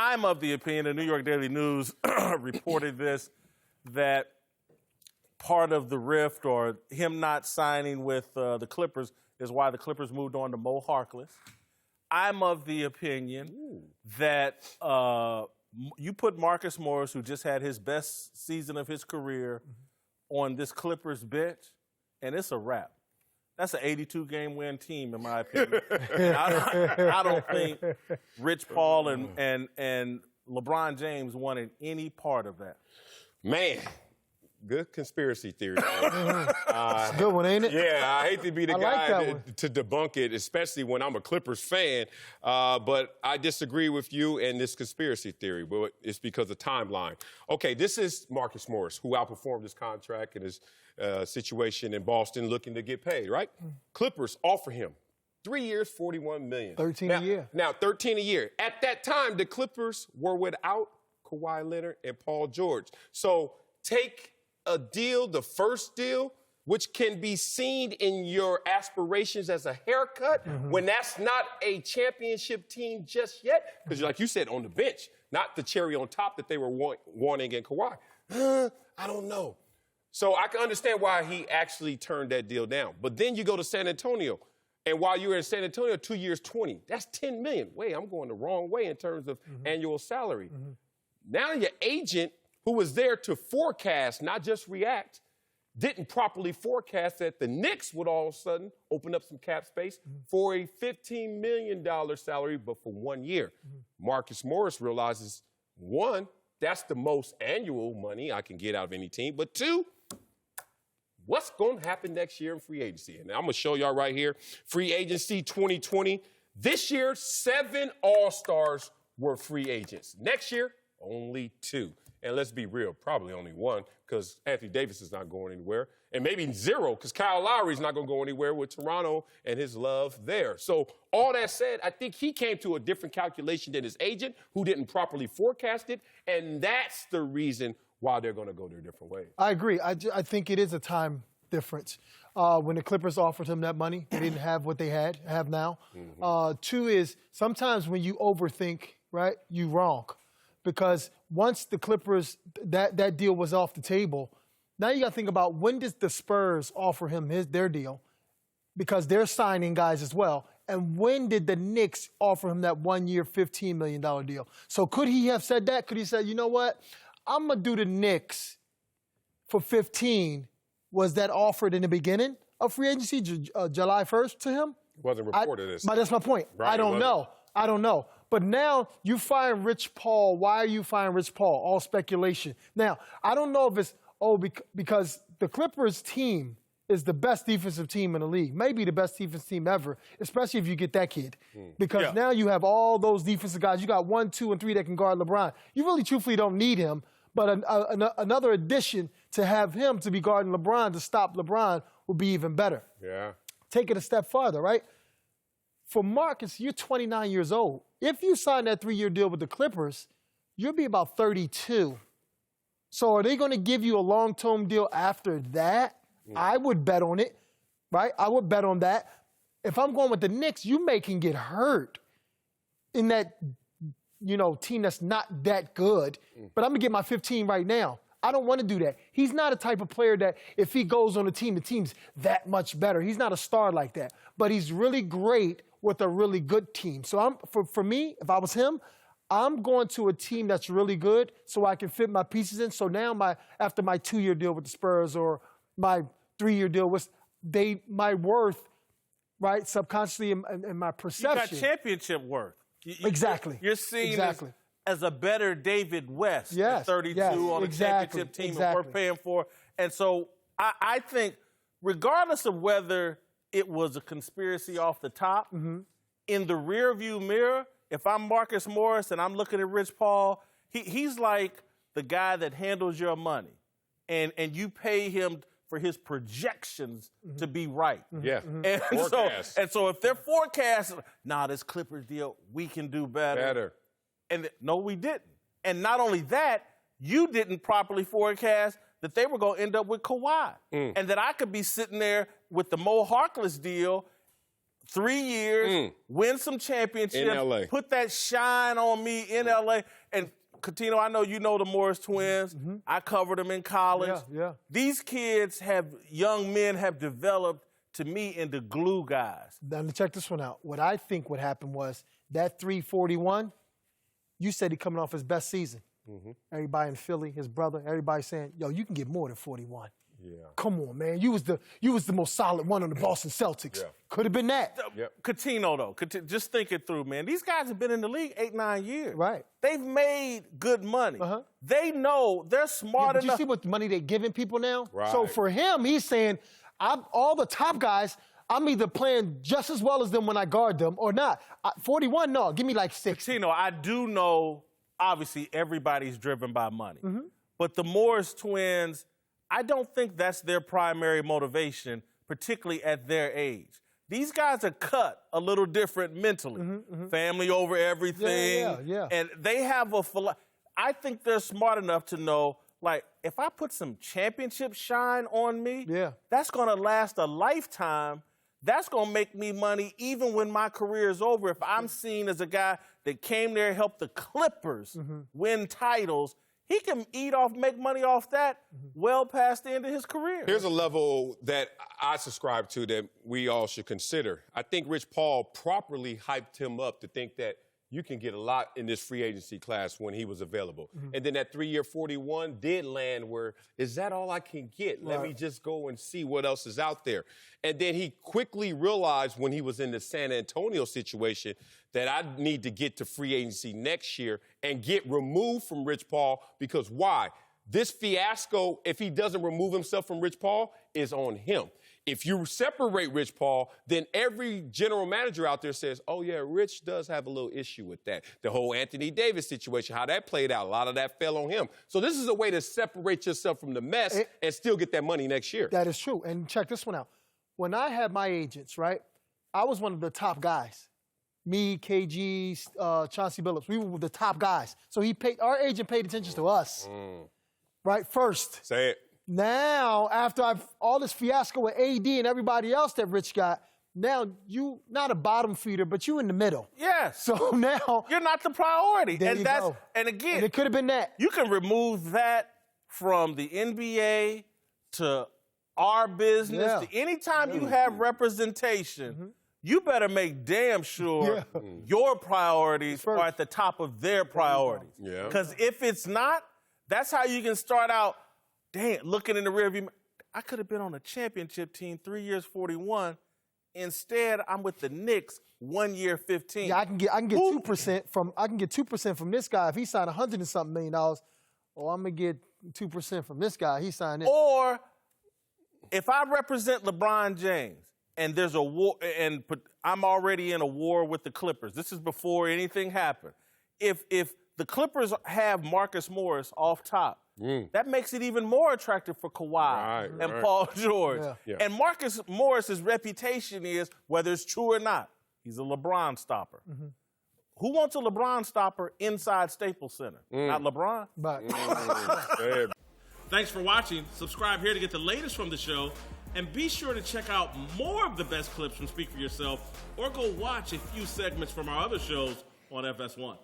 I'm of the opinion, the New York Daily News reported this, that part of the rift or him not signing with the Clippers is why the Clippers moved on to Mo Harkless. I'm of the opinion that you put Marcus Morris, who just had his best season of his career, on this Clippers bench, and it's a wrap. That's an 82-game win team, in my opinion. I don't think Rich Paul and LeBron James wanted any part of that. Man, good conspiracy theory. It's a good one, ain't it? Yeah, I hate to be the guy to debunk it, especially when I'm a Clippers fan. But I disagree with you and this conspiracy theory, but it's because of timeline. Okay, this is Marcus Morris, who outperformed his contract and his situation in Boston looking to get paid, right? Clippers offer him 3 years, $41 million. 13 a year. Now, 13 a year. At that time, the Clippers were without Kawhi Leonard and Paul George. So take a deal, the first deal, which can be seen in your aspirations as a haircut when that's not a championship team just yet, because like you said, on the bench, not the cherry on top that they were wanting in Kawhi. I don't know. So I can understand why he actually turned that deal down. But then you go to San Antonio, and while you were in San Antonio, 2 years, 20. That's $10 million. Wait, I'm going the wrong way in terms of annual salary. Now your agent, who was there to forecast, not just react, didn't properly forecast that the Knicks would all of a sudden open up some cap space for a $15 million salary, but for 1 year. Marcus Morris realizes, one, that's the most annual money I can get out of any team, but two, what's going to happen next year in free agency? And I'm going to show y'all right here, free agency 2020. This year, 7 All-Stars were free agents. Next year, only 2. And let's be real, probably only 1, because Anthony Davis is not going anywhere. And maybe 0, because Kyle Lowry is not going to go anywhere with Toronto and his love there. So all that said, I think he came to a different calculation than his agent, who didn't properly forecast it. And that's the reason why they're going to go their different ways. I agree. I think it is a time difference. When the Clippers offered him that money, they didn't have what they have now. 2 is sometimes when you overthink, right, you wrong. Because once the Clippers, that deal was off the table, now you got to think about when does the Spurs offer him their deal? Because they're signing guys as well. And when did the Knicks offer him that 1 year, $15 million deal? So could he have said that? Could he say, you know what? I'm going to do the Knicks for 15. Was that offered in the beginning of free agency, July 1st to him? It wasn't reported as. But that's my point. Right, I don't know. But now you firing Rich Paul. Why are you firing Rich Paul? All speculation. Now, I don't know if it's, because the Clippers team is the best defensive team in the league, maybe the best defensive team ever, especially if you get that kid. Because now you have all those defensive guys. You got 1, 2, and 3 that can guard LeBron. You really truthfully don't need him, but another addition to have him to be guarding LeBron to stop LeBron would be even better. Yeah. Take it a step farther, right? For Marcus, you're 29 years old. If you sign that 3-year deal with the Clippers, you'll be about 32. So are they going to give you a long-term deal after that? I would bet on it, right? I would bet on that. If I'm going with the Knicks, you can get hurt in that, team that's not that good. But I'm going to get my 15 right now. I don't want to do that. He's not a type of player that if he goes on a team, the team's that much better. He's not a star like that. But he's really great with a really good team. So for me, if I was him, I'm going to a team that's really good so I can fit my pieces in. So now after my 2-year deal with the Spurs or my 3-year deal with my worth, right, subconsciously in my perception. You got championship worth. Exactly. You're seen as a better David West at 32 on a championship team and worth paying for. And so I think regardless of whether it was a conspiracy off the top, in the rearview mirror, if I'm Marcus Morris and I'm looking at Rich Paul, he's like the guy that handles your money. And you pay him for his projections to be right. Yeah. And so if they're forecasting, this Clippers deal, we can do better. And no, we didn't. And not only that, you didn't properly forecast that they were going to end up with Kawhi. And that I could be sitting there with the Mo Harkless deal 3 years, win some championships, In LA. put that shine on me in LA. And Cuttino, I know you know the Morris twins. I covered them in college. Yeah. These kids young men have developed to me into glue guys. Now, check this one out. What I think what happened was that 341, you said he coming off his best season. Everybody in Philly, his brother, everybody saying, yo, you can get more than 41. Yeah. Come on, man. You was the most solid one on the Boston Celtics. Yeah. Could have been that. Cuttino, though, just think it through, man. These guys have been in the league 8-9 years. Right. They've made good money. They know they're smart But enough. you see what money they're giving people now? Right. So for him, he's saying, all the top guys, I'm either playing just as well as them when I guard them or not. 41, no. Give me like 60. Cuttino, I do know, obviously, everybody's driven by money. But the Morris twins, I don't think that's their primary motivation, particularly at their age. These guys are cut a little different mentally. Family over everything. Yeah. And they have I think they're smart enough to know, like, if I put some championship shine on me, that's going to last a lifetime. That's going to make me money even when my career is over. If I'm seen as a guy that came there and helped the Clippers win titles, he can make money off that well past the end of his career. Here's a level that I subscribe to that we all should consider. I think Rich Paul properly hyped him up to think that you can get a lot in this free agency class when he was available. And then that 3-year 41 did land where, is that all I can get? Let me just go and see what else is out there. And then he quickly realized when he was in the San Antonio situation that I need to get to free agency next year and get removed from Rich Paul, because why? This fiasco, if he doesn't remove himself from Rich Paul, is on him. If you separate Rich Paul, then every general manager out there says, oh, yeah, Rich does have a little issue with that. The whole Anthony Davis situation, how that played out, a lot of that fell on him. So this is a way to separate yourself from the mess and still get that money next year. That is true. And check this one out. When I had my agents, right, I was one of the top guys. Me, KG, Chauncey Billups, we were the top guys. So our agent paid attention to us, right, first. Say it. Now, after all this fiasco with AD and everybody else that Rich got, now you not a bottom feeder, but you in the middle. Yes. So now you're not the priority. There you go. And again, and it could have been that. You can remove that from the NBA to our business. To anytime you have representation, you better make damn sure your priorities are at the top of their priorities. Because if it's not, that's how you can start out. Damn, looking in the rearview mirror, I could have been on a championship team 3 years, 41. Instead, I'm with the Knicks 1 year, 15. Yeah, I can get 2% from this guy if he signed $100 and something million. Oh, I'm gonna get 2% from this guy. He signed it. Or if I represent LeBron James and there's a war, and I'm already in a war with the Clippers. This is before anything happened. If the Clippers have Marcus Morris off top, that makes it even more attractive for Kawhi and Paul George. And Marcus Morris's reputation is, whether it's true or not, he's a LeBron stopper. Who wants a LeBron stopper inside Staples Center? Not LeBron. Thanks for watching. Subscribe here to get the latest from the show. And be sure to check out more of the best clips from Speak For Yourself, or go watch a few segments from our other shows on FS1.